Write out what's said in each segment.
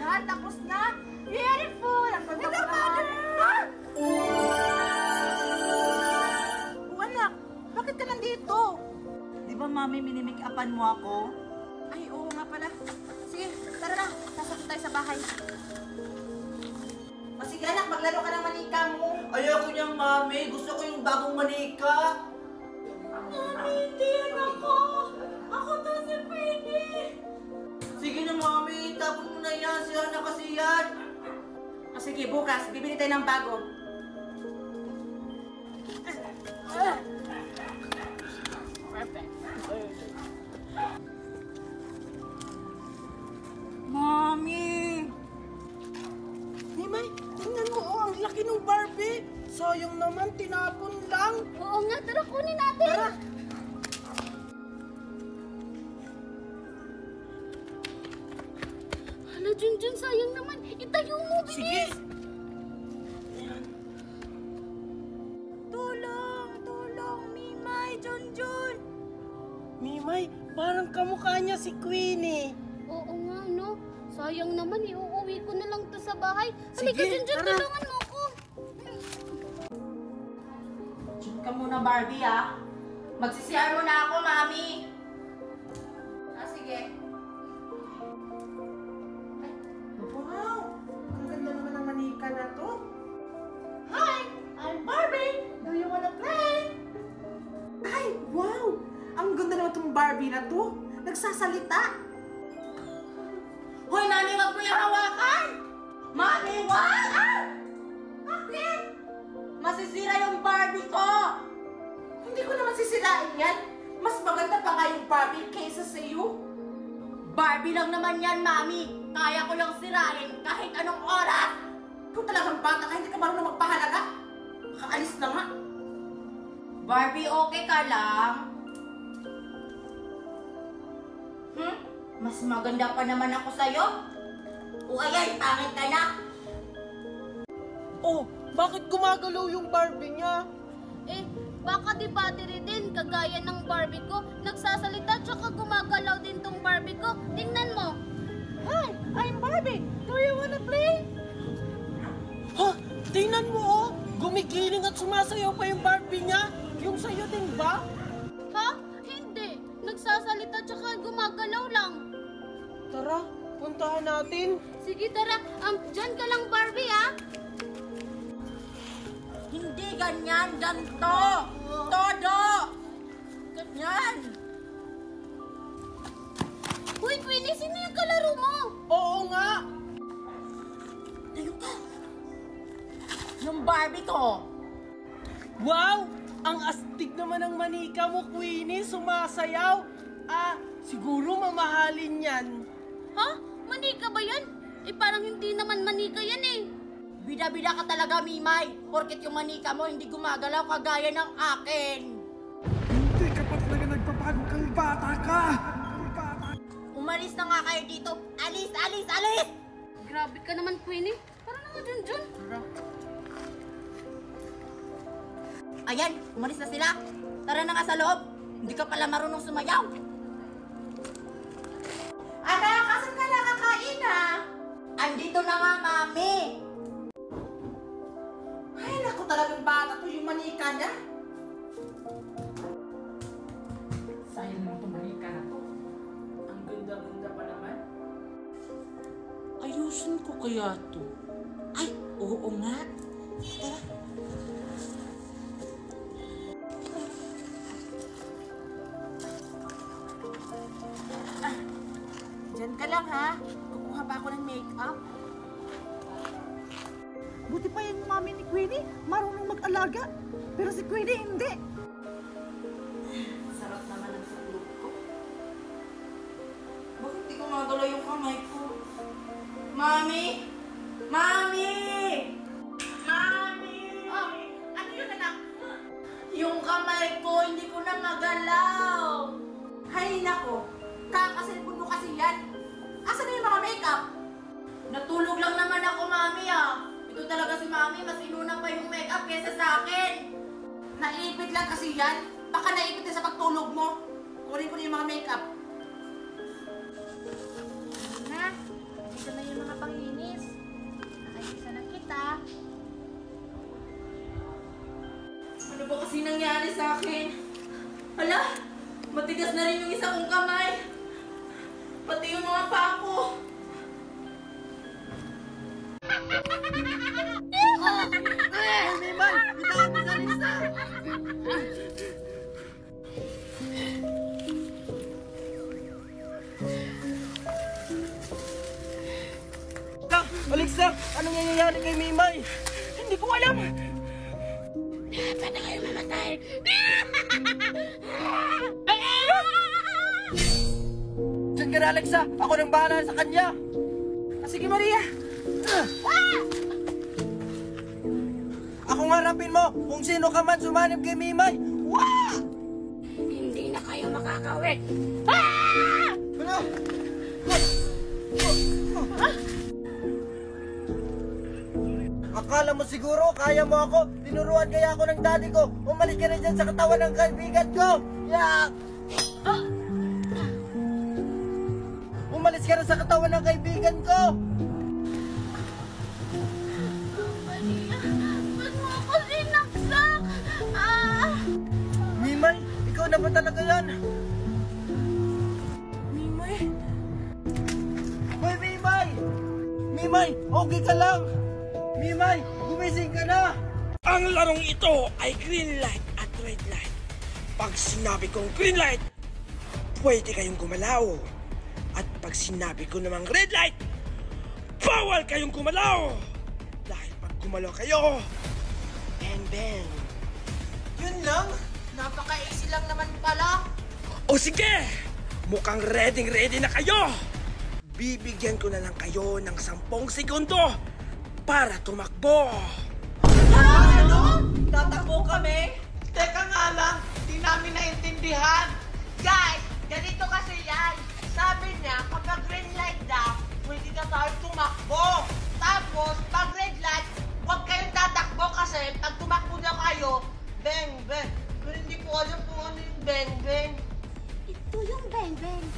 na, tapos na. Beautiful! Ang ganda ko naman. Anak, bakit ka nandito? Di ba, Mami, minimake-upan mo ako? Ay, oo nga pala. Sige, tara na. Sasakot tayo sa bahay. O sige anak, maglaro ka ng manika mo. Ayoko niyang, Mami. Gusto ko yung bagong manika. Mami, hindi yan ako. Ako to si Queenie. Sige na, Mami. Tapon mo na yan. Siya na kasi yan. O sige, bukas. Bibili tayo ng bago. Perfect. Mami! Nimay, tingnan mo, oh, ang laki ng Barbie. Sayang naman, tinapon lang. Oo nga, tara kunin natin. Tara. Hala, Junjun, sayang naman. Itayo mo, bilis. Sige. Tulong, Mimay, Junjun. Mimay, parang kamukha niya si Queenie. Oo nga, no? Sayang naman, iuuwi ko na lang to sa bahay. Sige, Halika, Junjun, tara. tulungan mo ako. Diyan ka muna, Barbie, ah. Magsisiyar mo na ako, Mami. Ah, sige. Wow, ang ganda naman ng manika na to. Hi, I'm Barbie. Do you wanna play? Ay, wow! Ang ganda naman itong Barbie na to. Nagsasalita. Hoy, Mami, wag mo yung hawakan! Mami, wag! Ah! Bakit? Masisira yung Barbie ko! Hindi ko naman sisirain yan. Mas maganda pa nga yung Barbie kaysa sa iyo. Barbie lang naman yan, Mami. Kaya ko yung sirain kahit anong oras. Kung talagang bata ka, hindi ka marunong magpahalaga. Kakaalis na nga. Barbie, okay ka lang? Mas maganda pa naman ako sa'yo. O ayan, pangit ka na. Oh, bakit gumagalaw yung Barbie niya? Eh, baka di battery din, kagaya ng Barbie ko. Nagsasalita, tsaka gumagalaw din tong Barbie ko. Tingnan mo. Hi, I'm Barbie. Do you wanna play? Ha? Tingnan mo, oh. Gumigiling at sumasayaw pa yung Barbie niya. Yung sa'yo din ba? Ha? Hindi. Nagsasalita, tsaka gumagalaw lang. Tara, puntahan natin. Sige, tara. Dyan ka lang, Barbie, ha? Hindi ganyan, ganito. Todo. Ganyan. Uy, Queenie, sino yung kalaro mo? Oo nga. Tayo ka. Yung Barbie ko. Wow! Ang astig naman ng manika mo, Queenie. Sumasayaw. Ah, siguro mamahalin yan. Ha? Manika ba yan? Eh, parang hindi naman manika yan eh. Bida-bida ka talaga, Mimay. Porket yung manika mo hindi gumagalaw kagaya ng akin. Hindi ka pa talaga nagbabago kang bata ka! Umalis na nga kayo dito. Alis, alis, alis! Grabe ka naman, Queenie. Tara na nga, Junjun. Ayan, umalis na sila. Tara na nga sa loob. Hindi ka pala marunong sumayaw. Anak, asan ka nakakain na? Andito na nga, Mami. Ay, naku talagang bata to yung manika niya. Sayang naman itong manika na to. Ang ganda-ganda pa naman. Ayusin ko kaya to. Ay, oo nga. Tara. Diyan ka lang ha. Kukuha pa ako ng make-up. Buti pa yung mami ni Queenie, marunong mag-alaga. Pero si Queenie hindi. Sarap naman ang sulog ko. Bakit di ko magalaw yung kamay ko? Mami! Mami! Mami! Oh, ano yun anak? Yung kamay ko, hindi ko na magalaw. Hay nako, kakasilbon mo kasi yan. Asan na yung mga make-up? Natulog lang naman ako, Mami, ah. Ito talaga si Mami, mas inuna pa yung makeup kesa sa akin. Naipit lang kasi yan. Baka naipit din sa pagtulog mo. Kunin ko na yung mga make-up. Na, ito na yung mga pang kasi nangyari sa akin. Hala, matigas na rin yung isa kong kamay. Pati yung mga paa ko. Mimay! Bitawan mo sa Lisa! Alexa, anong nangyayari kay Mimay? Hindi ko alam. Paano kayo mamatay? Diyan ka na, Alexa. Ako nang bahala sa kanya. Sige, Maria. Ako nga harapin mo kung sino ka man sumanib kay Mimay. Wah! Hindi na kayo makakawit. Ano? Akala mo siguro kaya mo ako? Tinuruan kaya ako ng daddy ko. Umalis ka na dyan sa katawan ng kaibigan ko. Yeah! Umalis ka na sa katawan ng kaibigan ko. Maria, ba't mo ako sinaksak? Mimay, ikaw na ba talaga yan? Mimay? Hoy, Mimay! Mimay, okay ka lang? Mimay, gumising ka na! Ang larong ito ay green light at red light. Pag sinabi kong green light, pwede kayong gumalaw. At pag sinabi ko namang red light, bawal kayong gumalaw. Dahil pag gumalaw kayo, bang bang. Yun lang? Napaka-easy lang naman pala. O sige, mukhang ready na kayo. Bibigyan ko na lang kayo ng 10 segundo para tumakbo. Ano? Tatakbo kami? Teka nga lang, di namin naintindihan. Guys, ganito kasi yan. Sabi niya, kapag green light na, pwede na tayo tumakbo. Tapos, pag red light, huwag kayong tatakbo kasi pag tumakbo na kayo, bang bang. Pero hindi ko alam kung ano yung bang bang. Ito yung beng-beng.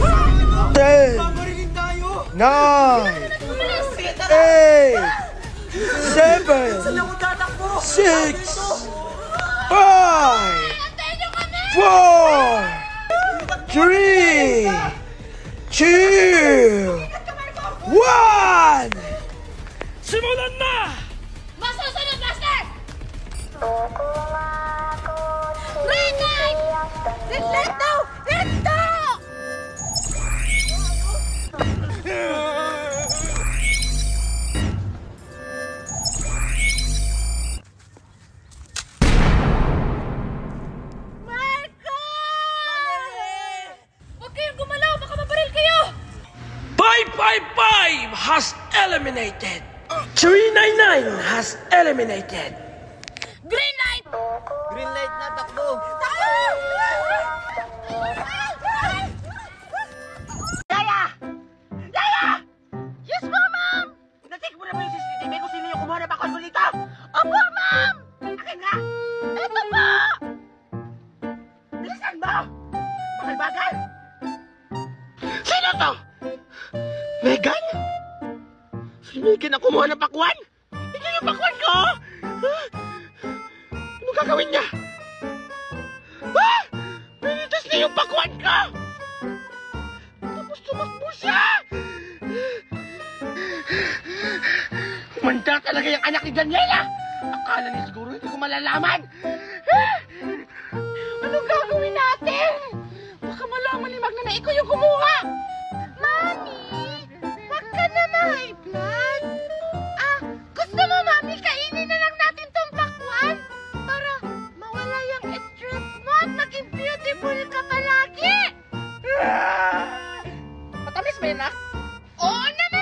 10, Mamarinig tayo! 9, 8, 7, Saan ako tatakbo? 6, 5, 4, 3, 2, 1. Simulan na! Masusunod, Master! Green light! Green light daw! Red daw! Huwag kayong gumalaw! Baka mabaril kayo! 555 has eliminated. 399 has eliminated. Green light! Green light na, takbo! Yaya! Yaya! Yes po, ma'am! Natik mo na ba yung CCTV kung sino yung kumuha ng bakal ko dito? Opo, ma'am! Akin nga! Ito po! Bilisan mo! Bakal-bakal! Sino to? Megan? Si Megan ang kumuha ng pakwan? Ito yung pakwan ko! Anong gagawin niya? Pinitas na yung pakwan ko! Tapos tumakbo siya! Humanda talaga yung anak ni Daniela! Akala niya siguro hindi ko malalaman! Anong gagawin natin? Baka malaman ni Magna na ikaw yung kumuha! Mami! Huwag ka na ma-high blood! Gusto mo, Mami, kainin na lang natin tong pakwan para mawala yung stress mo at maging beautiful ka palagi! Matamis ba yun, ah? Oo naman!